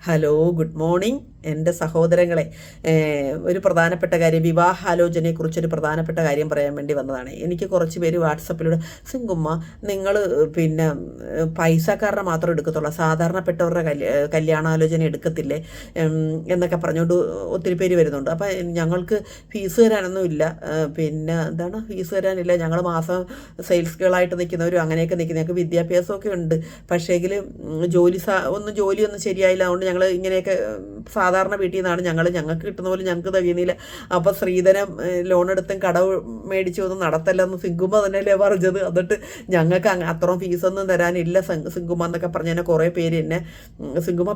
Hello, good morning എൻ്റെ സഹോദരങ്ങളെ. ഒരു പ്രധാനപ്പെട്ട കാര്യം, വിവാഹാലോചനയെക്കുറിച്ചൊരു പ്രധാനപ്പെട്ട കാര്യം പറയാൻ വേണ്ടി വന്നതാണ്. എനിക്ക് കുറച്ച് പേര് വാട്സപ്പിലൂടെ, സിങ്കുമ്മ നിങ്ങൾ പിന്നെ പൈസക്കാരുടെ മാത്രം എടുക്കത്തുള്ളൂ, സാധാരണപ്പെട്ടവരുടെ കല്യാണാലോചന എടുക്കത്തില്ലേ എന്നൊക്കെ പറഞ്ഞുകൊണ്ട് ഒത്തിരി പേര് വരുന്നുണ്ട്. അപ്പം ഞങ്ങൾക്ക് ഫീസ് തരാനൊന്നും ഇല്ല, പിന്നെ എന്താണ് ഫീസ് തരാനില്ല, ഞങ്ങൾ മാസം സെയിൽസ് ഗേളായിട്ട് നിൽക്കുന്നവരും അങ്ങനെയൊക്കെ നിൽക്കുന്ന, ഞങ്ങൾക്ക് വിദ്യാഭ്യാസമൊക്കെ ഉണ്ട്, പക്ഷേങ്കിൽ ജോലിയൊന്നും ശരിയായില്ല, അതുകൊണ്ട് ഞങ്ങൾ ഇങ്ങനെയൊക്കെ സാധാരണ വീട്ടിൽ നിന്നാണ് ഞങ്ങൾക്ക് കിട്ടുന്ന പോലെ ഞങ്ങൾക്ക് തികയുന്നില്ല. അപ്പോൾ സ്ത്രീധനം ലോൺ എടുത്തും കടവ് മേടിച്ചു ഒന്നും നടത്തല്ലെന്ന് സിങ്കുമ്മ തന്നെയല്ലേ പറഞ്ഞത്. എന്നിട്ട് ഞങ്ങൾക്ക് അത്രയും ഫീസൊന്നും തരാനില്ല സിങ്കുമ്മ എന്നൊക്കെ പറഞ്ഞ് തന്നെ കുറേ പേര് എന്നെ സിങ്കുമ്മ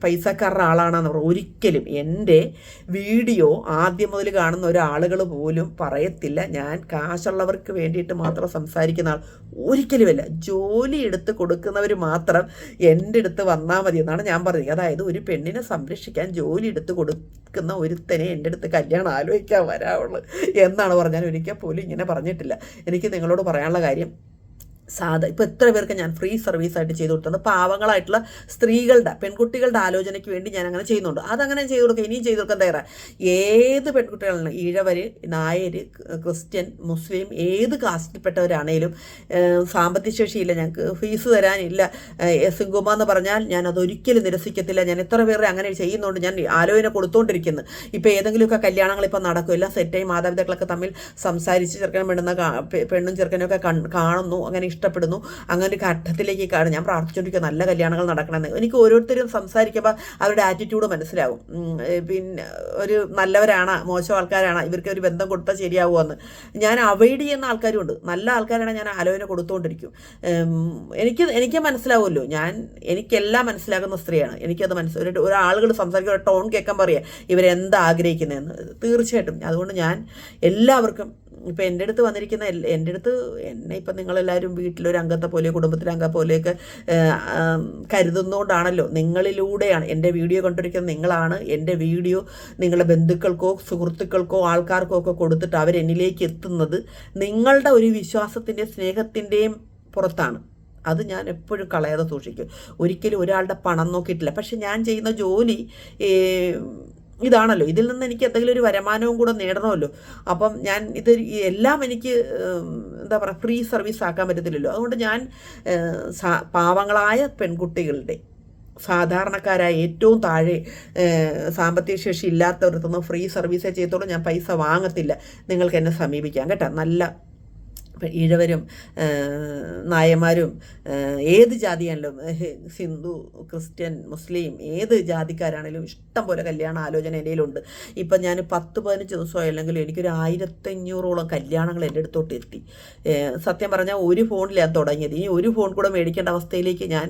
പൈസക്കാരുടെ ആളാണെന്ന് പറഞ്ഞു. ഒരിക്കലും എൻ്റെ വീഡിയോ ആദ്യം മുതൽ കാണുന്ന ഒരാളുകൾ പോലും പറയത്തില്ല ഞാൻ കാശുള്ളവർക്ക് വേണ്ടിയിട്ട് മാത്രം സംസാരിക്കുന്ന ആൾ, ഒരിക്കലുമല്ല. ജോലി എടുത്ത് കൊടുക്കുന്നവർ മാത്രം എൻ്റെ അടുത്ത് വന്നാൽ മതി എന്നാണ് ഞാൻ പറഞ്ഞത്. അതായത് ഒരു പെണ്ണിനെ സംരക്ഷിക്കാൻ ജോലി എടുത്ത് കൊടുക്കുന്ന ഒരുത്തനെ എൻ്റെ അടുത്ത് കല്യാണം ആലോചിക്കാൻ വരാവുള്ളൂ എന്നാണ് പറഞ്ഞാൽ ഒരിക്കൽ പോലും ഇങ്ങനെ പറഞ്ഞിട്ടില്ല. എനിക്ക് നിങ്ങളോട് പറയാനുള്ള കാര്യം, ഇപ്പോൾ എത്ര പേർക്ക് ഞാൻ ഫ്രീ സർവീസായിട്ട് ചെയ്തു കൊടുത്തിട്ടുണ്ട്. പാവങ്ങളായിട്ടുള്ള സ്ത്രീകളുടെ പെൺകുട്ടികളുടെ ആലോചനയ്ക്ക് വേണ്ടി ഞാൻ അങ്ങനെ ചെയ്യുന്നുണ്ട്. അതങ്ങനെ ചെയ്തു കൊടുക്കുക, ഇനിയും ചെയ്തു കൊടുക്കാൻ തയ്യാറാണ്. ഏത് പെൺകുട്ടികളാണ്, ഈഴവർ, നായർ, ക്രിസ്ത്യൻ, മുസ്ലിം, ഏത് കാസ്റ്റിൽപ്പെട്ടവരാണേലും സാമ്പത്തിക ശേഷിയില്ല, ഞങ്ങൾക്ക് ഫീസ് തരാനില്ല സിങ്കുമ്മ എന്ന് പറഞ്ഞാൽ ഞാൻ അതൊരിക്കലും നിരസിക്കത്തില്ല. ഞാൻ എത്ര പേരെ അങ്ങനെ ചെയ്യുന്നുണ്ട്, ഞാൻ ആലോചന കൊടുത്തുകൊണ്ടിരിക്കുന്നു. ഇപ്പോൾ ഏതെങ്കിലുമൊക്കെ കല്യാണങ്ങൾ ഇപ്പം നടക്കും, എല്ലാം സെറ്റായി മാതാപിതാക്കളൊക്കെ തമ്മിൽ സംസാരിച്ച് ചെറുക്കൻ പെണ്ണും ചെറുക്കനൊക്കെ കാണുന്നു, അങ്ങനെ ഇഷ്ടപ്പെടുന്നു, അങ്ങനെ ഒരു ഘട്ടത്തിലേക്ക് കാണും. ഞാൻ പ്രാർത്ഥിച്ചുകൊണ്ടിരിക്കുക നല്ല കല്യാണങ്ങൾ നടക്കണമെന്ന്. എനിക്ക് ഓരോരുത്തരും സംസാരിക്കുമ്പോൾ അവരുടെ ആറ്റിറ്റ്യൂഡ് മനസ്സിലാവും. പിന്നെ ഒരു നല്ലവരാണ്, മോശം ആൾക്കാരാണ്, ഇവർക്ക് ഒരു ബന്ധം കൊടുത്താൽ ശരിയാവുമെന്ന് ഞാൻ അവോയ്ഡ് ചെയ്യുന്ന ആൾക്കാരുമുണ്ട്. നല്ല ആൾക്കാരാണ് ഞാൻ ആലോചന കൊടുത്തുകൊണ്ടിരിക്കും. എനിക്ക് മനസ്സിലാവുമല്ലോ, എനിക്കെല്ലാം മനസ്സിലാക്കുന്ന സ്ത്രീയാണ്. എനിക്കത് ഒരാളുകൾ സംസാരിക്കുന്ന ടോൺ കേൾക്കാൻ പറയാം ഇവരെന്താ ആഗ്രഹിക്കുന്നതെന്ന്. തീർച്ചയായിട്ടും അതുകൊണ്ട് ഞാൻ എല്ലാവർക്കും, ഇപ്പം എൻ്റെ അടുത്ത് വന്നിരിക്കുന്ന എന്നെ ഇപ്പം നിങ്ങളെല്ലാവരും വീട്ടിലൊരു അംഗത്തെ പോലെ, കുടുംബത്തിലെ അംഗം പോലെയൊക്കെ കരുതുന്നതുകൊണ്ടാണല്ലോ, നിങ്ങളിലൂടെയാണ് എൻ്റെ വീഡിയോ കണ്ടിരിക്കുന്നത്. നിങ്ങളാണ് എൻ്റെ വീഡിയോ നിങ്ങളുടെ ബന്ധുക്കൾക്കോ സുഹൃത്തുക്കൾക്കോ ആൾക്കാർക്കോ ഒക്കെ കൊടുത്തിട്ട് അവരെന്നിലേക്ക് എത്തുന്നത് നിങ്ങളുടെ ഒരു വിശ്വാസത്തിൻ്റെയും സ്നേഹത്തിൻ്റെയും പുറത്താണ്. അത് ഞാൻ എപ്പോഴും കളയാതെ സൂക്ഷിക്കും. ഒരിക്കലും ഒരാളുടെ പണം നോക്കിയിട്ടില്ല. പക്ഷെ ഞാൻ ചെയ്യുന്ന ജോലി ഇതാണല്ലോ, ഇതിൽ നിന്ന് എനിക്ക് എന്തെങ്കിലും ഒരു വരുമാനവും കൂടെ നേടണമല്ലോ. അപ്പം എല്ലാം എനിക്ക് എന്താ പറയുക, ഫ്രീ സർവീസ് ആക്കാൻ പറ്റത്തില്ലല്ലോ. അതുകൊണ്ട് ഞാൻ പാവങ്ങളായ പെൺകുട്ടികളുടെ, സാധാരണക്കാരായ ഏറ്റവും താഴെ സാമ്പത്തിക ശേഷി ഇല്ലാത്തവരത്തൊന്നും ഫ്രീ സർവീസേ ചെയ്യത്തോളം ഞാൻ പൈസ വാങ്ങത്തില്ല. നിങ്ങൾക്ക് എന്നെ സമീപിക്കാം കേട്ടോ. നല്ല ഈഴവരും നായന്മാരും ഏത് ജാതിയാണെങ്കിലും, ഹിന്ദു, ക്രിസ്ത്യൻ, മുസ്ലിം, ഏത് ജാതിക്കാരാണെങ്കിലും ഇഷ്ടം പോലെ കല്യാണ ആലോചന എൻ്റെ കയ്യിലുണ്ട്. ഇപ്പം ഞാൻ 10-15 ദിവസമായില്ലെങ്കിലും എനിക്കൊരു 1500ഓളം കല്യാണങ്ങൾ എൻ്റെ അടുത്തോട്ട് എത്തി. സത്യം പറഞ്ഞാൽ ഒരു ഫോണിലാണ് തുടങ്ങിയത്. ഇനി ഒരു ഫോൺ കൂടെ മേടിക്കേണ്ട അവസ്ഥയിലേക്ക് ഞാൻ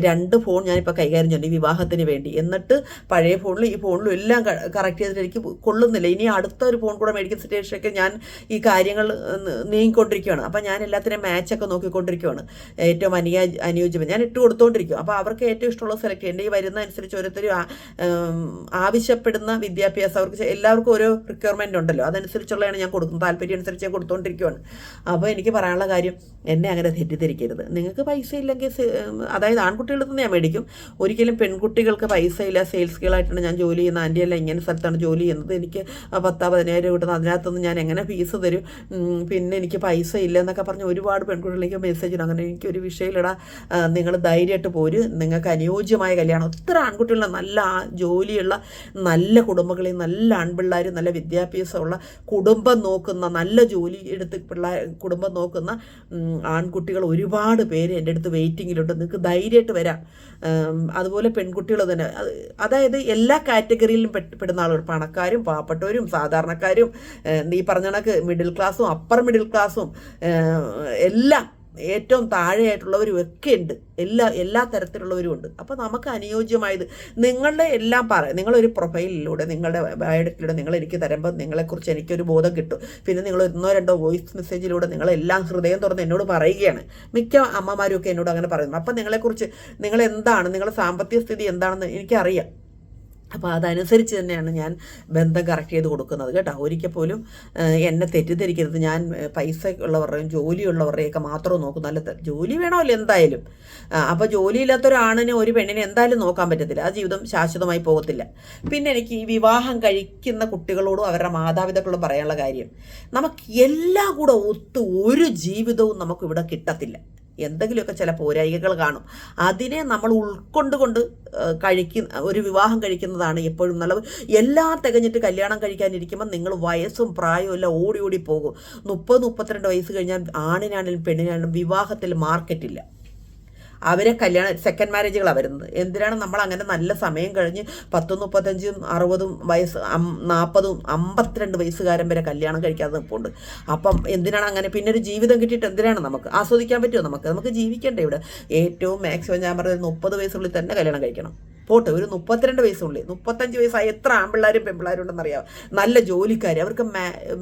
2 ഫോൺ ഞാനിപ്പോൾ കൈകാര്യം ചെയ്യുന്നുണ്ട് ഈ വിവാഹത്തിന് വേണ്ടി. എന്നിട്ട് പഴയ ഫോണിലും ഈ ഫോണിലും എല്ലാം കറക്റ്റ് ചെയ്തിട്ട് എനിക്ക് കൊള്ളുന്നില്ല. ഇനി അടുത്ത ഒരു ഫോൺ കൂടെ മേടിക്കുന്ന സിറ്റുവേഷനൊക്കെ ഞാൻ ഈ കാര്യങ്ങൾ നീങ്ങിക്കൊണ്ടിരിക്കുകയാണ്. അപ്പം ഞാൻ എല്ലാത്തിനും മാച്ചൊക്കെ നോക്കിക്കൊണ്ടിരിക്കുകയാണ്, ഏറ്റവും അനുയോജ്യം ഞാൻ ഇട്ട് കൊടുത്തുകൊണ്ടിരിക്കും. അപ്പോൾ അവർക്ക് ഏറ്റവും ഇഷ്ടമുള്ളത് സെലക്ട് ചെയ്യും. എൻ്റെ ഈ വരുന്ന അനുസരിച്ച് ഓരോരുത്തരും ആവശ്യപ്പെടുന്ന വിദ്യാഭ്യാസം, അവർക്ക് എല്ലാവർക്കും ഓരോ റിക്വയർമെൻ്റ് ഉണ്ടല്ലോ, അതനുസരിച്ചുള്ളതാണ് ഞാൻ കൊടുക്കുന്നത്. താല്പര്യം അനുസരിച്ച് ഞാൻ കൊടുത്തുകൊണ്ടിരിക്കുകയാണ്. അപ്പോൾ എനിക്ക് പറയാനുള്ള കാര്യം, എന്നെ അങ്ങനെ തെറ്റിദ്ധരിക്കരുത്. നിങ്ങൾക്ക് പൈസ ഇല്ലെങ്കിൽ, അതായത് ആൺകുട്ടികളുടെ നിന്ന് ഞാൻ മേടിക്കും, ഒരിക്കലും പെൺകുട്ടികൾക്ക് പൈസ ഇല്ല, സെയിൽസ് ഗേളായിട്ടാണ് ഞാൻ ജോലി ചെയ്യുന്നത്, ആൻറ്റിയല്ല ഇങ്ങനെ സ്ഥലത്താണ് ജോലി ചെയ്യുന്നത്, എനിക്ക് 10,000-15,000 കിട്ടുന്നത്, അതിനകത്തൊന്നും ഞാൻ എങ്ങനെ ഫീസ് തരും, പിന്നെ എനിക്ക് പൈസ ഇല്ല എന്നൊക്കെ പറഞ്ഞ് ഒരുപാട് പെൺകുട്ടികളിലേക്ക് മെസ്സേജ് ഇടും. അങ്ങനെ എനിക്കൊരു വിഷയമില്ലടാ, നിങ്ങൾ ധൈര്യമായിട്ട് പോര്, നിങ്ങൾക്ക് അനുയോജ്യമായ കല്യാണം. ഒത്തിരി ആൺകുട്ടികളുടെ നല്ല ജോലിയുള്ള നല്ല കുടുംബങ്ങളിൽ നല്ല ആൺപിള്ളേർ, നല്ല വിദ്യാഭ്യാസമുള്ള കുടുംബം നോക്കുന്ന, നല്ല ജോലി എടുത്ത് കുടുംബം നോക്കുന്ന ആൺകുട്ടികൾ ഒരുപാട് പേര് എൻ്റെ അടുത്ത് വെയിറ്റിങ്ങിലുണ്ട്. നിങ്ങൾക്ക് ധൈര്യമായിട്ട് വരാം. അതുപോലെ പെൺകുട്ടികൾ തന്നെ, അതായത് എല്ലാ കാറ്റഗറിയിലും പെടുന്ന ആളുകൾ, പണക്കാരും പാവപ്പെട്ടവരും സാധാരണക്കാരും, ഈ പറഞ്ഞ കണക്ക് മിഡിൽ ക്ലാസ്സും അപ്പർ മിഡിൽ ക്ലാസ്സും എല്ലാം ഏറ്റവും താഴെയായിട്ടുള്ളവരും ഒക്കെ ഉണ്ട്. എല്ലാ തരത്തിലുള്ളവരും ഉണ്ട്. അപ്പോൾ നമുക്ക് അനുയോജ്യമായത് നിങ്ങളുടെ എല്ലാം നിങ്ങളൊരു പ്രൊഫൈലിലൂടെ, നിങ്ങളുടെ ബയോഡേറ്റിലൂടെ നിങ്ങൾ എനിക്ക് തരുമ്പോൾ നിങ്ങളെക്കുറിച്ച് എനിക്കൊരു ബോധം കിട്ടും. പിന്നെ നിങ്ങൾ 1-2 വോയിസ് മെസ്സേജിലൂടെ നിങ്ങളെല്ലാം ഹൃദയം തുറന്ന് എന്നോട് പറയുകയാണ്. മിക്ക അമ്മമാരും ഒക്കെ എന്നോട് അങ്ങനെ പറയുന്നു. അപ്പം നിങ്ങളെക്കുറിച്ച്, നിങ്ങളെന്താണ്, നിങ്ങളുടെ സാമ്പത്തിക സ്ഥിതി എന്താണെന്ന് എനിക്കറിയാം. അപ്പോൾ അതനുസരിച്ച് തന്നെയാണ് ഞാൻ ബന്ധം കറക്റ്റ് ചെയ്ത് കൊടുക്കുന്നത് കേട്ടോ. ഒരിക്കൽ പോലും എന്നെ തെറ്റിദ്ധരിക്കരുത്. ഞാൻ പൈസ ഉള്ളവരുടെയും ജോലിയുള്ളവരുടെയൊക്കെ മാത്രം നോക്കും. നല്ല ജോലി വേണമല്ലോ എന്തായാലും. അപ്പോൾ ജോലിയില്ലാത്തൊരാണിനെ ഒരു പെണ്ണിനെ എന്തായാലും നോക്കാൻ പറ്റത്തില്ല. ആ ജീവിതം ശാശ്വതമായി പോകത്തില്ല. പിന്നെ എനിക്ക് ഈ വിവാഹം കഴിക്കുന്ന കുട്ടികളോടും അവരുടെ മാതാപിതാക്കളോടും പറയാനുള്ള കാര്യം, നമുക്ക് എല്ലാം കൂടെ ഒത്ത് ഒരു ജീവിതവും നമുക്കിവിടെ കിട്ടത്തില്ല. എന്തെങ്കിലുമൊക്കെ ചില പോരായികകൾ കാണും. അതിനെ നമ്മൾ ഉൾക്കൊണ്ടുകൊണ്ട് ഒരു വിവാഹം കഴിക്കുന്നതാണ് എപ്പോഴും നല്ലത്. എല്ലാം തികഞ്ഞിട്ട് കല്യാണം കഴിക്കാനിരിക്കുമ്പോൾ നിങ്ങൾ വയസ്സും പ്രായവും എല്ലാം ഓടി ഓടി പോകും. 30-32 വയസ്സ് കഴിഞ്ഞാൽ ആണിനാണെങ്കിലും പെണ്ണിനാണെങ്കിലും വിവാഹത്തിൽ മാർക്കറ്റില്ല. അവരെ സെക്കൻഡ് മാരേജുകളാണ് വരുന്നത്. എന്തിനാണ് നമ്മൾ അങ്ങനെ നല്ല സമയം കഴിഞ്ഞ് 10, 35, 60 വയസ്സ്, 40, 52 വയസ്സുകാരൻ വരെ കല്യാണം കഴിക്കാതെ നിൽപ്പുണ്ട്. അപ്പം എന്തിനാണ് അങ്ങനെ? പിന്നെ ഒരു ജീവിതം കിട്ടിയിട്ട് എന്തിനാണ്? നമുക്ക് ആസ്വദിക്കാൻ പറ്റുമോ? നമുക്ക് ജീവിക്കണ്ടേ ഇവിടെ? ഏറ്റവും മാക്സിമം ഞാൻ പറഞ്ഞത് 30 വയസ്സുള്ളിൽ തന്നെ കല്യാണം കഴിക്കണം. പോട്ടെ, ഒരു 32 വയസ്സുള്ളിൽ, 35 വയസ്സായ എത്ര ആൺപിള്ളേരും പെൺപിള്ളേരും ഉണ്ടെന്നറിയാം. നല്ല ജോലിക്കാർ, അവർക്ക്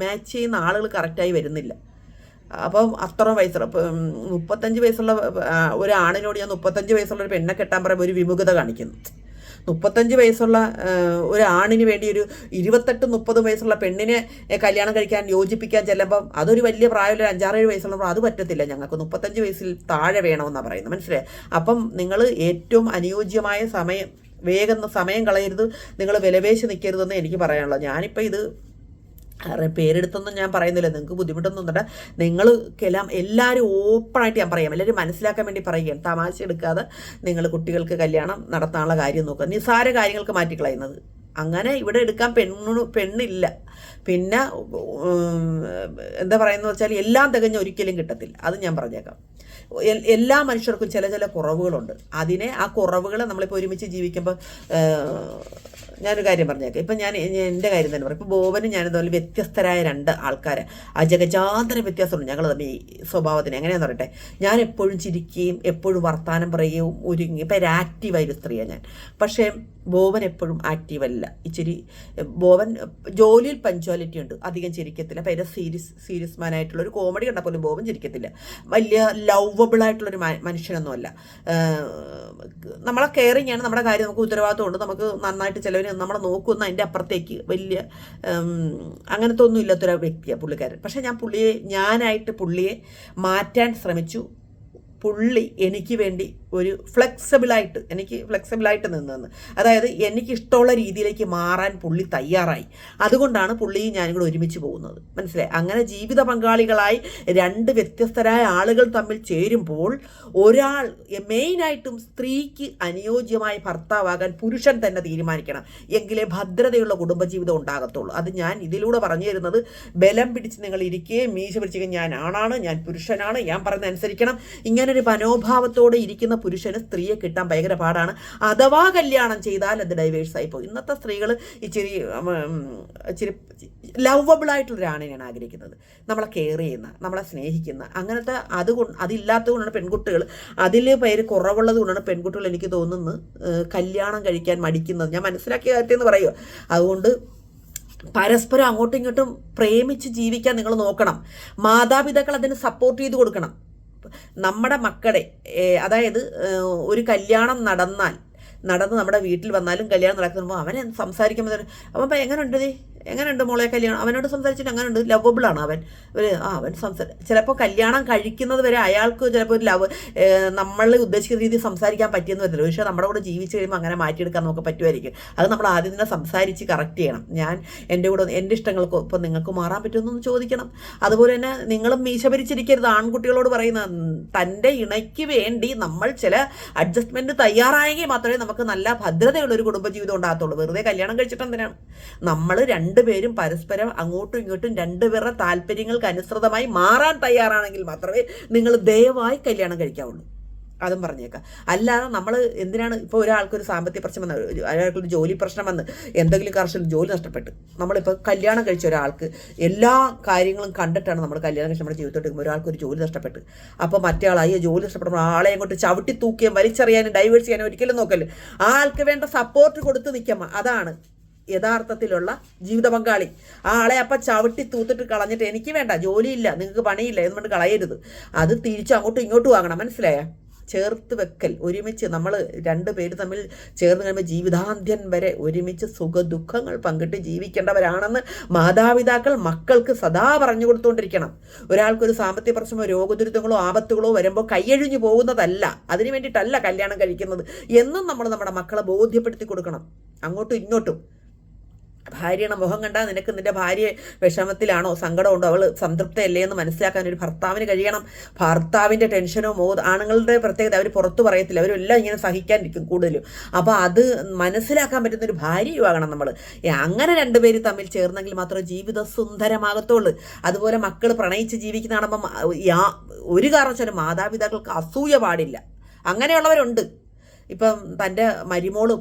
മാച്ച് ചെയ്യുന്ന ആളുകൾ കറക്റ്റായി വരുന്നില്ല. അപ്പം അത്ര വയസ്സുള്ള 35 വയസ്സുള്ള ഒരു ആണിനോട് ഞാൻ 35 വയസ്സുള്ള ഒരു പെണ്ണെ കെട്ടാൻ പറയുമ്പോൾ ഒരു വിമുഖത കാണിക്കുന്നു. 35 വയസ്സുള്ള ഒരു ആണിന് വേണ്ടി ഒരു 28-30 വയസ്സുള്ള പെണ്ണിനെ കല്യാണം കഴിക്കാൻ യോജിപ്പിക്കാൻ ചെല്ലുമ്പം അതൊരു വലിയ പ്രായമുള്ള 5-6 വയസ്സുള്ള അത് പറ്റത്തില്ല. ഞങ്ങൾക്ക് 35 വയസ്സിൽ താഴെ വേണമെന്നാണ് പറയുന്നത്. മനസ്സിലായി? അപ്പം നിങ്ങൾ ഏറ്റവും അനുയോജ്യമായ സമയം കളയരുത്. നിങ്ങൾ വിലപേശി നിൽക്കരുതെന്ന് എനിക്ക് പറയാനുള്ളത്. ഞാനിപ്പോൾ ഇത് പേരെടുത്തൊന്നും ഞാൻ പറയുന്നില്ല, നിങ്ങൾക്ക് ബുദ്ധിമുട്ടൊന്നും ഉണ്ടല്ല. നിങ്ങൾക്കെല്ലാം എല്ലാവരും ഓപ്പണായിട്ട് ഞാൻ പറയാം, എല്ലാവരും മനസ്സിലാക്കാൻ വേണ്ടി പറയുകയാണ്. തമാശ എടുക്കാതെ നിങ്ങൾ കുട്ടികൾക്ക് കല്യാണം നടത്താനുള്ള കാര്യം നോക്കുക. നിസ്സാര കാര്യങ്ങൾക്ക് മാറ്റിക്കളയുന്നത് അങ്ങനെ ഇവിടെ എടുക്കാൻ പെണ്ണില്ല. പിന്നെ എന്താ പറയുന്നത് വെച്ചാൽ എല്ലാം തികഞ്ഞ ഒരിക്കലും കിട്ടത്തില്ല. അത് ഞാൻ പറഞ്ഞേക്കാം. എല്ലാ മനുഷ്യർക്കും ചില കുറവുകളുണ്ട്. ആ കുറവുകളെ നമ്മളിപ്പോൾ ഒരുമിച്ച് ജീവിക്കുമ്പോൾ ഞാനൊരു കാര്യം പറഞ്ഞേക്കാം. ഇപ്പം ഞാൻ എൻ്റെ കാര്യം തന്നെ പറയാം. ഇപ്പോൾ ബോബനും ഞാനിതുപോലെ വ്യത്യസ്തരായ 2 ആൾക്കാരെ അജഗജാന്തര വ്യത്യാസമുണ്ട് ഞങ്ങൾ തമ്മിൽ സ്വഭാവത്തിന്. എങ്ങനെയാണെന്ന് പറയട്ടെ, ഞാൻ എപ്പോഴും ചിരിക്കുകയും എപ്പോഴും വർത്തമാനം പറയുകയും ഒരുങ്ങി ഇപ്പം ഒരു ആക്റ്റീവായൊരു സ്ത്രീയാണ് ഞാൻ. പക്ഷേ ബോബൻ എപ്പോഴും ആക്റ്റീവല്ല. ബോബൻ ജോലിയിൽ പഞ്ച്വാലിറ്റി ഉണ്ട്, അധികം ചിരിക്കത്തില്ല. അപ്പം അതിൻ്റെ സീരിയസ് മാനായിട്ടുള്ളൊരു കോമഡി കണ്ടാൽ പോലും ബോബൻ ചിരിക്കത്തില്ല. വലിയ ലവബിളായിട്ടുള്ളൊരു മനുഷ്യനൊന്നുമല്ല. നമ്മളെ കെയറിങ് ആണ്, നമ്മുടെ കാര്യം നമുക്ക് ഉത്തരവാദിത്തമുണ്ട്, നമുക്ക് നന്നായിട്ട് ചിലവർ നമ്മളെ നോക്കുന്ന അതിൻ്റെ അപ്പുറത്തേക്ക് വലിയ അങ്ങനത്തെ ഒന്നും ഇല്ലാത്തൊരു വ്യക്തിയാണ് പുള്ളിക്കാരൻ. പക്ഷേ ഞാനായിട്ട് പുള്ളിയെ മാറ്റാൻ ശ്രമിച്ചു. പുള്ളി എനിക്ക് വേണ്ടി ഒരു ഫ്ലെക്സിബിളായിട്ട് നിന്നെന്ന്, അതായത് എനിക്കിഷ്ടമുള്ള രീതിയിലേക്ക് മാറാൻ പുള്ളി തയ്യാറായി. അതുകൊണ്ടാണ് പുള്ളിയും ഞാനും കൂടെ ഒരുമിച്ച് പോകുന്നത്. മനസ്സിലായി? അങ്ങനെ ജീവിത പങ്കാളികളായി 2 വ്യത്യസ്തരായ ആളുകൾ തമ്മിൽ ചേരുമ്പോൾ ഒരാൾ മെയിനായിട്ടും സ്ത്രീക്ക് അനുയോജ്യമായ ഭർത്താവാകാൻ പുരുഷൻ തന്നെ തീരുമാനിക്കണം. എങ്കിലേ ഭദ്രതയുള്ള കുടുംബജീവിതം ഉണ്ടാകത്തുള്ളൂ. അത് ഞാൻ ഇതിലൂടെ പറഞ്ഞു തരുന്നത്, ബലം പിടിച്ച് നിങ്ങൾ ഇരിക്കുകയും മീശ പിടിച്ച് ഞാൻ ആണാണ്, ഞാൻ പുരുഷനാണ്, ഞാൻ പറയുന്നത് അനുസരിക്കണം, ഇങ്ങനൊരു മനോഭാവത്തോടെ ഇരിക്കുന്ന പുരുഷന് സ്ത്രീയെ കിട്ടാൻ ഭയങ്കര പാടാണ്. അഥവാ കല്യാണം ചെയ്താൽ അത് ഡൈവേഴ്സായി പോകും. ഇന്നത്തെ സ്ത്രീകൾ ഇച്ചിരി ലവബിളായിട്ടുള്ളൊരു ആണിനെയാണ് ആഗ്രഹിക്കുന്നത്, നമ്മളെ കെയർ ചെയ്യുന്ന, നമ്മളെ സ്നേഹിക്കുന്ന. അങ്ങനത്തെ അതില്ലാത്തത് കൊണ്ടാണ് പെൺകുട്ടികൾ, അതിൽ പേര് കുറവുള്ളത് കൊണ്ടാണ് പെൺകുട്ടികൾ എനിക്ക് തോന്നുന്നു കല്യാണം കഴിക്കാൻ മടിക്കുന്നത്. ഞാൻ മനസ്സിലാക്കിയ കാര്യത്തെന്ന് പറയുക. അതുകൊണ്ട് പരസ്പരം അങ്ങോട്ടും ഇങ്ങോട്ടും പ്രേമിച്ച് ജീവിക്കാൻ നിങ്ങൾ നോക്കണം. മാതാപിതാക്കൾ അതിന് സപ്പോർട്ട് ചെയ്ത് കൊടുക്കണം. നമ്മുടെ മക്കളെ, അതായത് ഒരു കല്യാണം നടന്ന് നമ്മുടെ വീട്ടിൽ വന്നാലും കല്യാണം നടക്കുമ്പോൾ അവനെ സംസാരിക്കുമ്പോൾ അവൻ എങ്ങനെയുണ്ട് മോളെ കല്യാണം, അവനോട് സംസാരിച്ചിട്ട് അങ്ങനെയുണ്ട്, ലവബിളാണ് അവൻ. അവൻ ചിലപ്പോൾ കല്യാണം കഴിക്കുന്നത് വരെ അയാൾക്ക് ചിലപ്പോൾ ഒരു നമ്മൾ ഉദ്ദേശിക്കുന്ന രീതിയിൽ സംസാരിക്കാൻ പറ്റിയെന്ന് വരില്ല. പക്ഷേ നമ്മുടെ കൂടെ ജീവിച്ച് കഴിയുമ്പോൾ അങ്ങനെ മാറ്റിയെടുക്കാൻ നമുക്ക് പറ്റുമായിരിക്കും. അത് നമ്മൾ ആദ്യം തന്നെ സംസാരിച്ച് കറക്റ്റ് ചെയ്യണം. എൻ്റെ ഇഷ്ടങ്ങൾക്ക് ഇപ്പം നിങ്ങൾക്ക് മാറാൻ പറ്റുമെന്നൊന്ന് ചോദിക്കണം. അതുപോലെ തന്നെ നിങ്ങളും മീശ ഭരിച്ചിരിക്കരുത്. ആൺകുട്ടികളോട് പറയുന്ന തൻ്റെ ഇണയ്ക്ക് വേണ്ടി നമ്മൾ ചില അഡ്ജസ്റ്റ്മെൻറ്റ് തയ്യാറായെങ്കിൽ മാത്രമേ നമുക്ക് നല്ല ഭദ്രതയുള്ളൊരു കുടുംബജീവിതം ഉണ്ടാകത്തുള്ളൂ. വെറുതെ കല്യാണം കഴിച്ചിട്ട് എന്തിനാണ്? നമ്മൾ 2 പേരും പരസ്പരം അങ്ങോട്ടും ഇങ്ങോട്ടും 2 പേരുടെ താല്പര്യങ്ങൾക്ക് അനുസൃതമായി മാറാൻ തയ്യാറാണെങ്കിൽ മാത്രമേ നിങ്ങൾ ദയവായി കല്യാണം കഴിക്കാവുള്ളൂ. അതും പറഞ്ഞേക്കാം. അല്ലാതെ നമ്മൾ എന്തിനാണ് ഇപ്പോൾ ഒരാൾക്കൊരു സാമ്പത്തിക പ്രശ്നം വന്ന്, ഒരാൾക്കൊരു ജോലി പ്രശ്നം വന്ന്, എന്തെങ്കിലും കാരണത്തിൽ ജോലി നഷ്ടപ്പെട്ട് നമ്മളിപ്പോൾ കല്യാണം കഴിച്ച ഒരാൾക്ക് എല്ലാ കാര്യങ്ങളും കണ്ടിട്ടാണ് നമ്മൾ കല്യാണം കഴിച്ച് നമ്മുടെ ജീവിതത്തോട്ട് എടുക്കുമ്പോൾ ഒരാൾക്കൊരു ജോലി നഷ്ടപ്പെട്ട്, അപ്പോൾ മറ്റേ ആളായി ജോലി നഷ്ടപ്പെടുമ്പോൾ ആളെ അങ്ങോട്ട് ചവിട്ടി തൂക്കിയും വലിച്ചെറിയാനും ഡൈവേഴ്സ് ചെയ്യാനും ഒരിക്കലും നോക്കല്. ആൾക്ക് വേണ്ട സപ്പോർട്ട് കൊടുത്ത് നിൽക്കുമ്പോൾ അതാണ് യഥാർത്ഥത്തിലുള്ള ജീവിത പങ്കാളി. ആളെ അപ്പം ചവിട്ടി തൂത്തിട്ട് കളഞ്ഞിട്ട് എനിക്ക് വേണ്ട, ജോലിയില്ല, നിങ്ങൾക്ക് പണിയില്ല എന്ന് പറഞ്ഞിട്ട് കളയരുത്. അത് തിരിച്ച് അങ്ങോട്ടും ഇങ്ങോട്ടും ആകണം. മനസ്സിലായ? ചേർത്ത് വെക്കൽ, ഒരുമിച്ച് നമ്മൾ രണ്ട് പേര് തമ്മിൽ ചേർന്ന് കഴിയുമ്പോൾ ജീവിതാന്ത്യം വരെ ഒരുമിച്ച് സുഖദുഃഖങ്ങൾ പങ്കിട്ട് ജീവിക്കേണ്ടവരാണെന്ന് മാതാപിതാക്കൾ മക്കൾക്ക് സദാ പറഞ്ഞു കൊടുത്തുകൊണ്ടിരിക്കണം. ഒരാൾക്കൊരു സാമ്പത്തിക പ്രശ്നമോ രോഗദുരിതങ്ങളോ ആപത്തുകളോ വരുമ്പോൾ കൈയഴിഞ്ഞു പോകുന്നതല്ല, അതിനു വേണ്ടിയിട്ടല്ല കല്യാണം കഴിക്കുന്നത് എന്നും നമ്മൾ നമ്മുടെ മക്കളെ ബോധ്യപ്പെടുത്തി കൊടുക്കണം, അങ്ങോട്ടും ഇങ്ങോട്ടും. ഭാര്യയുടെ മുഖം കണ്ടാൽ നിനക്ക് നിൻ്റെ ഭാര്യ വിഷമത്തിലാണോ സങ്കടമുണ്ടോ അവൾ സംതൃപ്തയല്ലേ എന്ന് മനസ്സിലാക്കാൻ ഒരു ഭർത്താവിന് കഴിയണം. ഭർത്താവിൻ്റെ ടെൻഷനോ ആണുങ്ങളുടെ പ്രത്യേകത അവർ പുറത്തു പറയത്തില്ല, അവരെല്ലാം ഇങ്ങനെ സഹിക്കാനിരിക്കും കൂടുതലും. അപ്പോൾ അത് മനസ്സിലാക്കാൻ പറ്റുന്ന ഒരു ഭാര്യയുമാകണം നമ്മൾ. അങ്ങനെ രണ്ടുപേര് തമ്മിൽ ചേർന്നെങ്കിൽ മാത്രമേ ജീവിതം സുന്ദരമാകത്തുള്ളൂ. അതുപോലെ മക്കൾ പ്രണയിച്ച് ജീവിക്കുന്ന കാണുമ്പം ഒരു കാരണവശാലും മാതാപിതാക്കൾക്ക് അസൂയ പാടില്ല. അങ്ങനെയുള്ളവരുണ്ട്. ഇപ്പം തൻ്റെ മരുമോളും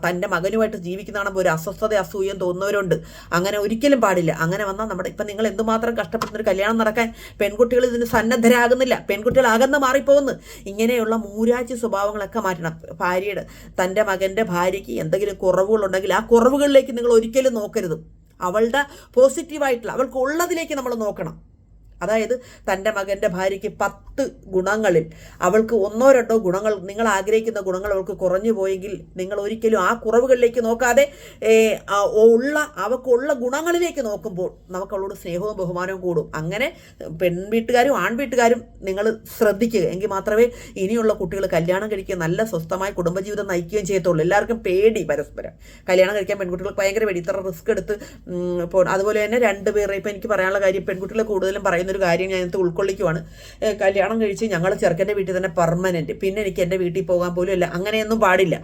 തൻ്റെ മകനുമായിട്ട് ജീവിക്കുന്ന കാണുമ്പോൾ ഒരു അസ്വസ്ഥത അസൂയം തോന്നുന്നവരുണ്ട്. അങ്ങനെ ഒരിക്കലും പാടില്ല. അങ്ങനെ വന്നാൽ നമ്മുടെ ഇപ്പം നിങ്ങൾ എന്തുമാത്രം കഷ്ടപ്പെടുന്നൊരു കല്യാണം നടക്കാൻ പെൺകുട്ടികൾ ഇതിന് സന്നദ്ധരാകുന്നില്ല, പെൺകുട്ടികൾ അകന്ന് മാറിപ്പോകുന്നു. ഇങ്ങനെയുള്ള മൂരാച്ചി സ്വഭാവങ്ങളൊക്കെ മാറ്റണം. ഭാര്യയുടെ തൻ്റെ മകൻ്റെ ഭാര്യയ്ക്ക് എന്തെങ്കിലും കുറവുകളുണ്ടെങ്കിൽ ആ കുറവുകളിലേക്ക് നിങ്ങൾ ഒരിക്കലും നോക്കരുത്. അവളുടെ പോസിറ്റീവായിട്ടുള്ള അവൾക്ക് ഉള്ളതിലേക്ക് നമ്മൾ നോക്കണം. അതായത് തൻ്റെ മകൻ്റെ ഭാര്യയ്ക്ക് 10 ഗുണങ്ങളിൽ അവൾക്ക് 1-2 ഗുണങ്ങൾ, നിങ്ങൾ ആഗ്രഹിക്കുന്ന ഗുണങ്ങൾ അവൾക്ക് കുറഞ്ഞു പോയെങ്കിൽ നിങ്ങൾ ഒരിക്കലും ആ കുറവുകളിലേക്ക് നോക്കാതെ അവൾക്കുള്ള ഗുണങ്ങളിലേക്ക് നോക്കുമ്പോൾ നമുക്ക് അവളോട് സ്നേഹവും ബഹുമാനവും കൂടും. അങ്ങനെ പെൺവീട്ടുകാരും ആൺവീട്ടുകാരും നിങ്ങൾ ശ്രദ്ധിക്കുക. എങ്കിൽ മാത്രമേ ഇനിയുള്ള കുട്ടികൾ കല്യാണം കഴിക്കുക നല്ല സ്വസ്ഥമായ കുടുംബജീവിതം നയിക്കുകയും ചെയ്യത്തുള്ളൂ. എല്ലാവർക്കും പേടി പരസ്പരം കല്യാണം കഴിക്കാൻ പെൺകുട്ടികൾക്ക് ഭയങ്കര പേടി, ഇത്ര റിസ്ക് എടുത്ത് അതുപോലെ തന്നെ 2 പേർ. ഇപ്പം എനിക്ക് പറയാനുള്ള കാര്യം പെൺകുട്ടികൾ കൂടുതലും ഒരു കാര്യം ഞാൻ ഇത് ഉൾക്കൊള്ളിക്കുവാണ്. കല്യാണം കഴിച്ച് ഞങ്ങൾ ചെറുക്കൻ്റെ വീട്ടിൽ തന്നെ പെർമനൻറ്റ്, പിന്നെ എനിക്ക് എൻ്റെ വീട്ടിൽ പോകാൻ പോലും ഇല്ല, അങ്ങനെയൊന്നും പാടില്ല.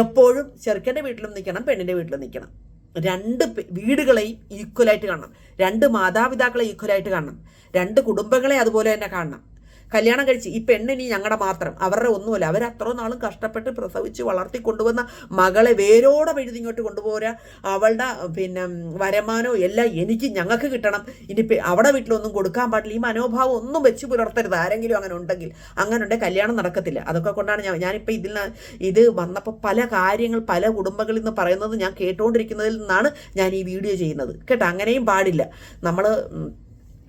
എപ്പോഴും ചെറുക്കൻ്റെ വീട്ടിലും നിൽക്കണം, പെണ്ണിൻ്റെ വീട്ടിലും നിൽക്കണം. 2 വീടുകളെയും ഈക്വലായിട്ട് കാണണം, 2 മാതാപിതാക്കളെ ഈക്വലായിട്ട് കാണണം, 2 കുടുംബങ്ങളെ അതുപോലെ തന്നെ കാണണം. കല്യാണം കഴിച്ച് ഈ പെണ്ണിനി ഞങ്ങളുടെ മാത്രം, അവരുടെ ഒന്നുമല്ല. അവരത്ര നാളും കഷ്ടപ്പെട്ട് പ്രസവിച്ച് വളർത്തി കൊണ്ടുവന്ന മകളെ വേരോടെ ഇങ്ങോട്ട് കൊണ്ടുപോരാ. അവളുടെ വരുമാനോ എല്ലാം ഞങ്ങൾക്ക് കിട്ടണം, ഇനി അവിടെ വീട്ടിലൊന്നും കൊടുക്കാൻ പാടില്ല. ഈ മനോഭാവം ഒന്നും വെച്ച് പുലർത്തരുത്. ആരെങ്കിലും അങ്ങനെ ഉണ്ടെങ്കിൽ കല്യാണം നടക്കത്തില്ല. അതൊക്കെ കൊണ്ടാണ് ഞാനിപ്പോൾ ഇത് വന്നപ്പോൾ പല കാര്യങ്ങൾ പല കുടുംബങ്ങളിൽ നിന്ന് പറയുന്നത് ഞാൻ കേട്ടുകൊണ്ടിരിക്കുന്നതിൽ നിന്നാണ് ഞാൻ ഈ വീഡിയോ ചെയ്യുന്നത് കേട്ടോ. അങ്ങനെയും പാടില്ല. നമ്മൾ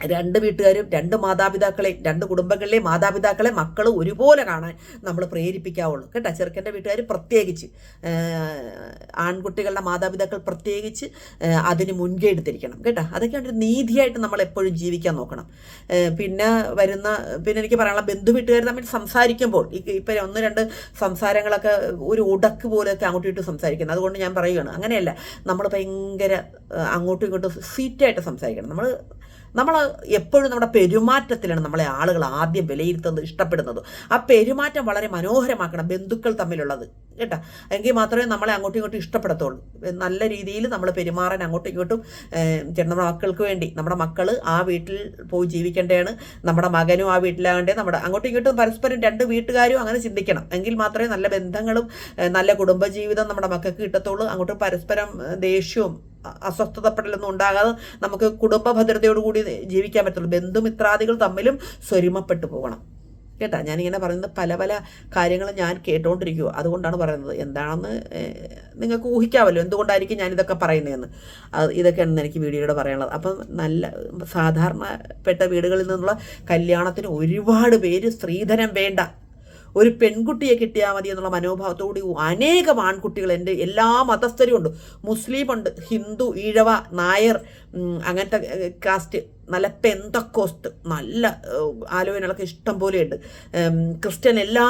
2 വീട്ടുകാരും 2 മാതാപിതാക്കളെ 2 കുടുംബങ്ങളിലെ മാതാപിതാക്കളെ മക്കൾ ഒരുപോലെ കാണാൻ നമ്മൾ പ്രേരിപ്പിക്കാവുള്ളൂ കേട്ടോ. ചെറുക്കൻ്റെ വീട്ടുകാർ പ്രത്യേകിച്ച്, ആൺകുട്ടികളുടെ മാതാപിതാക്കൾ പ്രത്യേകിച്ച് അതിന് മുൻകൈ എടുത്തിരിക്കണം കേട്ടോ. അതൊക്കെയാണ് ഒരു നീതിയായിട്ട് നമ്മൾ എപ്പോഴും ജീവിക്കാൻ നോക്കണം. പിന്നെ എനിക്ക് പറയാനുള്ള ബന്ധു വീട്ടുകാർ തമ്മിൽ സംസാരിക്കുമ്പോൾ ഇപ്പം 1-2 സംസാരങ്ങളൊക്കെ ഒരു ഉടക്ക് പോലെയൊക്കെ അങ്ങോട്ടും ഇങ്ങോട്ടും സംസാരിക്കുന്നത്. അതുകൊണ്ട് ഞാൻ പറയുകയാണ്, അങ്ങനെയല്ല. നമ്മൾ ഭയങ്കര അങ്ങോട്ടും ഇങ്ങോട്ടും സ്വീറ്റായിട്ട് സംസാരിക്കണം. നമ്മൾ എപ്പോഴും നമ്മുടെ പെരുമാറ്റത്തിലാണ് നമ്മളെ ആളുകൾ ആദ്യം വിലയിരുത്തുന്നത്, ഇഷ്ടപ്പെടുന്നത്. ആ പെരുമാറ്റം വളരെ മനോഹരമാക്കണം ബന്ധുക്കൾ തമ്മിലുള്ളത് കേട്ടോ. എങ്കിൽ മാത്രമേ നമ്മളെ അങ്ങോട്ടും ഇങ്ങോട്ടും ഇഷ്ടപ്പെടത്തുള്ളൂ. നല്ല രീതിയിൽ നമ്മൾ പെരുമാറാൻ അങ്ങോട്ടും ഇങ്ങോട്ടും നമ്മുടെ മക്കൾക്ക് വേണ്ടി, നമ്മുടെ മക്കൾ ആ വീട്ടിൽ പോയി ജീവിക്കേണ്ടതാണ്, നമ്മുടെ മകനും ആ വീട്ടിലാകണ്ടേ. നമ്മുടെ അങ്ങോട്ടും ഇങ്ങോട്ടും പരസ്പരം 2 വീട്ടുകാരും അങ്ങനെ ചിന്തിക്കണം. എങ്കിൽ മാത്രമേ നല്ല ബന്ധങ്ങളും നല്ല കുടുംബജീവിതം നമ്മുടെ മക്കൾക്ക് കിട്ടത്തുള്ളൂ. അങ്ങോട്ടും പരസ്പരം ദേഷ്യവും അസ്വസ്ഥതപ്പെടലൊന്നും ഉണ്ടാകാതെ നമുക്ക് കുടുംബ ഭദ്രതയോടുകൂടി ജീവിക്കാൻ പറ്റുള്ളൂ. ബന്ധുമിത്രാദികൾ തമ്മിലും സ്വരുമപ്പെട്ടു പോകണം കേട്ടോ. ഞാനിങ്ങനെ പറയുന്നത് പല കാര്യങ്ങളും ഞാൻ കേട്ടുകൊണ്ടിരിക്കുക. അതുകൊണ്ടാണ് പറയുന്നത്. എന്താണെന്ന് നിങ്ങൾക്ക് ഊഹിക്കാമല്ലോ എന്തുകൊണ്ടായിരിക്കും ഞാനിതൊക്കെ പറയുന്നതെന്ന്. ഇതൊക്കെയാണ് എനിക്ക് വീഡിയോയുടെ പറയാനുള്ളത്. അപ്പം നല്ല സാധാരണപ്പെട്ട വീടുകളിൽ നിന്നുള്ള കല്യാണത്തിന് ഒരുപാട് പേര് സ്ത്രീധനം വേണ്ട, ഒരു പെൺകുട്ടിയെ കിട്ടിയാൽ മതി എന്നുള്ള മനോഭാവത്തോടെ അനേകം ആൺകുട്ടികൾ എൻ്റെ എല്ലാ മതസ്ഥരും ഉണ്ട്. മുസ്ലിമുണ്ട്, ഹിന്ദു, ഈഴവ, നായർ, അങ്ങനത്തെ കാസ്റ്റ്, നല്ല പെന്തക്കോസ്റ്റ്, നല്ല ആലോചനകളൊക്കെ ഇഷ്ടം പോലെയുണ്ട്. ക്രിസ്ത്യൻ, എല്ലാ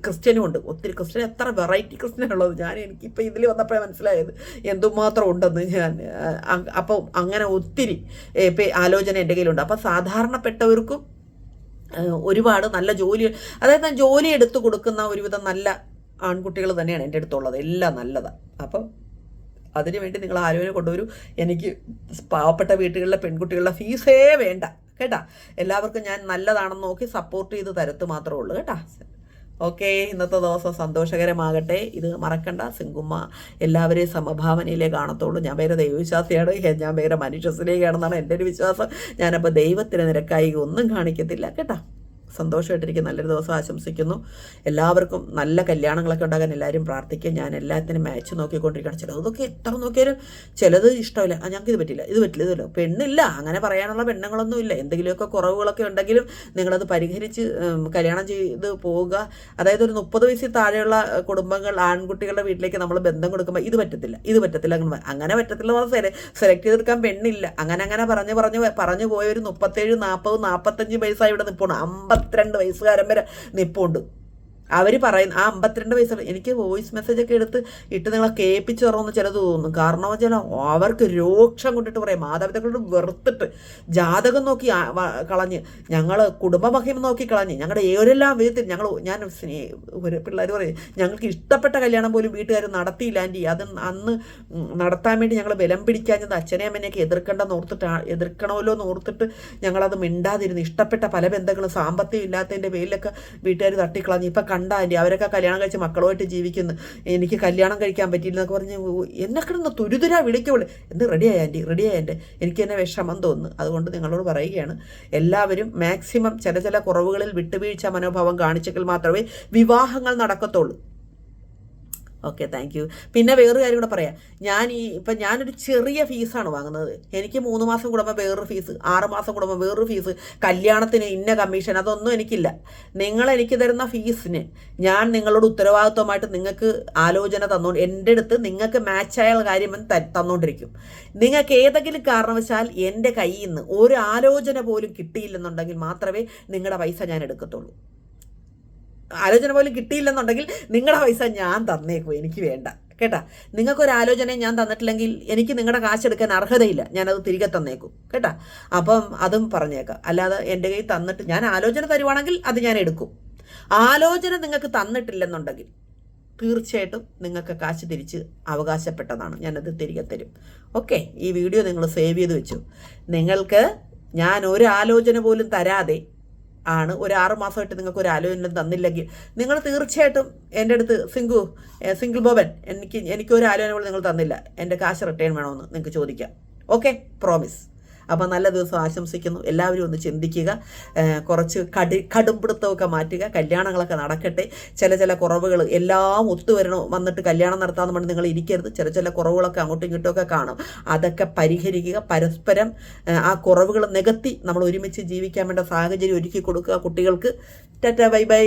ക്രിസ്ത്യനും ഉണ്ട്. ഒത്തിരി ക്രിസ്ത്യൻ, എത്ര വെറൈറ്റി ക്രിസ്ത്യനുള്ളത് എനിക്കിപ്പോൾ ഇതിൽ വന്നപ്പോഴേ മനസ്സിലായത് എന്തുമാത്രം ഉണ്ടെന്ന് ഞാൻ. അപ്പോൾ അങ്ങനെ ഒത്തിരി ആലോചന എൻ്റെ കയ്യിലുണ്ട്. അപ്പോൾ സാധാരണപ്പെട്ടവർക്കും ഒരുപാട് നല്ല അതായത് ജോലി എടുത്തു കൊടുക്കുന്ന ഒരുവിധം നല്ല ആൺകുട്ടികൾ തന്നെയാണ് എൻ്റെ അടുത്തുള്ളത്. എല്ലാം നല്ലതാണ്. അപ്പം അതിനുവേണ്ടി നിങ്ങൾ ആലോചന കൊണ്ടുവരൂ. എനിക്ക് പാവപ്പെട്ട വീട്ടുകളിലെ പെൺകുട്ടികളുടെ ഫീസേ വേണ്ട കേട്ടാ. എല്ലാവർക്കും ഞാൻ നല്ലതാണെന്ന് നോക്കി സപ്പോർട്ട് ചെയ്ത് തരത്ത് മാത്രമേ ഉള്ളൂ കേട്ടാ. ഓക്കെ, ഇന്നത്തെ ദിവസം സന്തോഷകരമാകട്ടെ. ഇത് മറക്കണ്ട. സിങ്കുമ്മ എല്ലാവരെയും സമഭാവനയിലേ കാണത്തുള്ളൂ. ഞാൻ വേറെ ദൈവവിശ്വാസിയാണ്, ഞാൻ വേറെ മനുഷ്യസിലേക്കാണെന്നാണ് എൻ്റെ ഒരു വിശ്വാസം. ഞാനപ്പോൾ ദൈവത്തിന് നിരക്കായി ഒന്നും കാണിക്കത്തില്ല കേട്ടോ. സന്തോഷമായിട്ടിരിക്കും. നല്ലൊരു ദിവസം ആശംസിക്കുന്നു. എല്ലാവർക്കും നല്ല കല്യാണങ്ങളൊക്കെ ഉണ്ടാകാൻ എല്ലാവരും പ്രാർത്ഥിക്കുക. ഞാൻ എല്ലാത്തിനും മാച്ച് നോക്കിക്കൊണ്ടിരിക്കുകയാണ്. ചിലതൊക്കെ എത്ര നോക്കിയാലും ചിലത് ഇഷ്ടമില്ല. ഞങ്ങൾക്ക് ഇത് പറ്റില്ല, ഇത് പറ്റില്ല. പെണ്ണില്ല, അങ്ങനെ പറയാനുള്ള പെണ്ണുങ്ങളൊന്നും ഇല്ല. എന്തെങ്കിലുമൊക്കെ കുറവുകളൊക്കെ ഉണ്ടെങ്കിലും നിങ്ങളത് പരിഹരിച്ച് കല്യാണം ചെയ്ത് പോവുക. അതായത് ഒരു 30 വയസ്സിൽ താഴെയുള്ള കുടുംബങ്ങൾ ആൺകുട്ടികളുടെ വീട്ടിലേക്ക് നമ്മൾ ബന്ധം കൊടുക്കുമ്പോൾ ഇത് പറ്റത്തില്ല, ഇത് പറ്റത്തില്ല, അങ്ങനെ പറ്റത്തില്ല. സെലക്ട് ചെയ്തെടുക്കാൻ പെണ്ണില്ല. അങ്ങനെ പറഞ്ഞു പോയ ഒരു 37, 40, 45 വയസ്സായി ഇവിടെ നിൽപ്പുണ്ട്. 52 വയസ്സുകാരൻ വരെ നിൽപ്പുണ്ട്. അവർ പറയുന്ന ആ 52 വയസ്സുള്ള എനിക്ക് വോയിസ് മെസ്സേജൊക്കെ ഇട്ട് നിങ്ങളെ കേൾപ്പിച്ച് തരണമെന്ന് ചിലത് തോന്നുന്നു. കാരണം വെച്ചാൽ അവർക്ക് രോക്ഷം കൊണ്ടിട്ട് പറയാം, മാതാപിതാക്കളോട് വെറുത്തിട്ട് ജാതകം നോക്കി കളഞ്ഞ്, ഞങ്ങൾ കുടുംബമഹിമ നോക്കി കളഞ്ഞ്, ഞങ്ങളുടെ ഏവരെല്ലാം വീട്ടിൽ ഞാൻ ഒരു പിള്ളേർ പറയും ഞങ്ങൾക്ക് ഇഷ്ടപ്പെട്ട കല്യാണം പോലും വീട്ടുകാർ നടത്തിയില്ല ആൻറ്റി. അത് അന്ന് നടത്താൻ വേണ്ടി ഞങ്ങൾ ബലം പിടിക്കാഞ്ഞത് അച്ഛനെ അമ്മനെയൊക്കെ എതിർക്കണമല്ലോ എന്ന് ഓർത്തിട്ട് ഞങ്ങളത് മിണ്ടാതിരുന്നു. ഇഷ്ടപ്പെട്ട പല ബന്ധങ്ങളും സാമ്പത്തികം ഇല്ലാത്തതിൻ്റെ പേരിലൊക്കെ വീട്ടുകാർ തട്ടിക്കളഞ്ഞ്. ഇപ്പം കണ്ട ആൻറ്റി അവരൊക്കെ കല്യാണം കഴിച്ച് മക്കളുമായിട്ട് ജീവിക്കുന്നു, എനിക്ക് കല്യാണം കഴിക്കാൻ പറ്റിയില്ല എന്നൊക്കെ പറഞ്ഞ് എന്നെ കിടന്ന് തുരുതുരാ വിളിക്കുള്ളൂ. എന്ത് റെഡിയായ ആൻറ്റി, എനിക്ക് തന്നെ വിഷമം തോന്നുന്നു. അതുകൊണ്ട് നിങ്ങളോട് പറയുകയാണ്, എല്ലാവരും മാക്സിമം ചില കുറവുകളിൽ വിട്ടുവീഴ്ച മനോഭാവം കാണിച്ചെങ്കിൽ മാത്രമേ വിവാഹങ്ങൾ നടക്കത്തുള്ളൂ. Okay, thank you. പിന്നെ വേറൊരു കാര്യം കൂടെ പറയാം. ഞാനൊരു ചെറിയ ഫീസാണ് വാങ്ങുന്നത്. എനിക്ക് 3 മാസം കൂടുമ്പോൾ വേറൊരു ഫീസ്, 6 മാസം കൂടുമ്പോൾ വേറൊരു ഫീസ്, കല്യാണത്തിന് ഇന്ന കമ്മീഷൻ, അതൊന്നും എനിക്കില്ല. എനിക്ക് തരുന്ന ഫീസിന് ഞാൻ നിങ്ങളോട് ഉത്തരവാദിത്വമായിട്ട് നിങ്ങൾക്ക് ആലോചന തന്നുകൊണ്ട് എൻ്റെ അടുത്ത് നിങ്ങൾക്ക് മാച്ചായ കാര്യം തന്നുകൊണ്ടിരിക്കും. നിങ്ങൾക്ക് ഏതെങ്കിലും കാരണവശാൽ എൻ്റെ കയ്യിൽ നിന്ന് ഒരു ആലോചന പോലും കിട്ടിയില്ലെന്നുണ്ടെങ്കിൽ മാത്രമേ നിങ്ങളുടെ പൈസ ഞാൻ എടുക്കത്തുള്ളൂ. ആലോചന പോലും കിട്ടിയില്ലെന്നുണ്ടെങ്കിൽ നിങ്ങളുടെ പൈസ ഞാൻ തന്നേക്കും, എനിക്ക് വേണ്ട കേട്ടാ. നിങ്ങൾക്കൊരു ആലോചനയും ഞാൻ തന്നിട്ടില്ലെങ്കിൽ എനിക്ക് നിങ്ങളുടെ കാശെടുക്കാൻ അർഹതയില്ല, ഞാനത് തിരികെ തന്നേക്കും കേട്ടാ. അപ്പം അതും പറഞ്ഞേക്കാം. അല്ലാതെ എൻ്റെ കയ്യിൽ തന്നിട്ട് ഞാൻ ആലോചന തരുവാണെങ്കിൽ അത് ഞാൻ എടുക്കും. ആലോചന നിങ്ങൾക്ക് തന്നിട്ടില്ലെന്നുണ്ടെങ്കിൽ തീർച്ചയായിട്ടും നിങ്ങൾക്ക് കാശ് തിരിച്ച് അവകാശപ്പെട്ടതാണ്, ഞാനത് തിരികെ തരും. ഓക്കെ, ഈ വീഡിയോ നിങ്ങൾ സേവ് ചെയ്ത് വെച്ചു. നിങ്ങൾക്ക് ഞാൻ ഒരു ആലോചന പോലും തരാതെ ആണ് ഒരു 6 മാസമായിട്ട് നിങ്ങൾക്ക് ഒരു ആലോചന തന്നില്ലെങ്കിൽ നിങ്ങൾ തീർച്ചയായിട്ടും എൻ്റെ അടുത്ത് സിംഗിൾ ബോബൻ എനിക്കൊരു ആലോചന പോലും നിങ്ങൾ തന്നില്ല, എൻ്റെ കാശ് റിട്ടേൺ വേണമെന്ന് നിങ്ങൾക്ക് ചോദിക്കാം. Okay, promise. അപ്പോൾ നല്ല ദിവസം ആശംസിക്കുന്നു. എല്ലാവരും ഒന്ന് ചിന്തിക്കുക, കുറച്ച് കടുംപിടുത്തമൊക്കെ മാറ്റുക, കല്യാണങ്ങളൊക്കെ നടക്കട്ടെ. ചില കുറവുകൾ എല്ലാം വന്നിട്ട് കല്യാണം നടത്താമെന്ന് പറഞ്ഞ് നിങ്ങൾ ഇരിക്കരുത്. ചില കുറവുകളൊക്കെ അങ്ങോട്ടും ഇങ്ങോട്ടുമൊക്കെ കാണും, അതൊക്കെ പരിഹരിക്കുക. പരസ്പരം ആ കുറവുകൾ നികത്തി നമ്മൾ ഒരുമിച്ച് ജീവിക്കാൻ വേണ്ട സാഹചര്യം ഒരുക്കി കൊടുക്കുക കുട്ടികൾക്ക്. Tata, bye bye.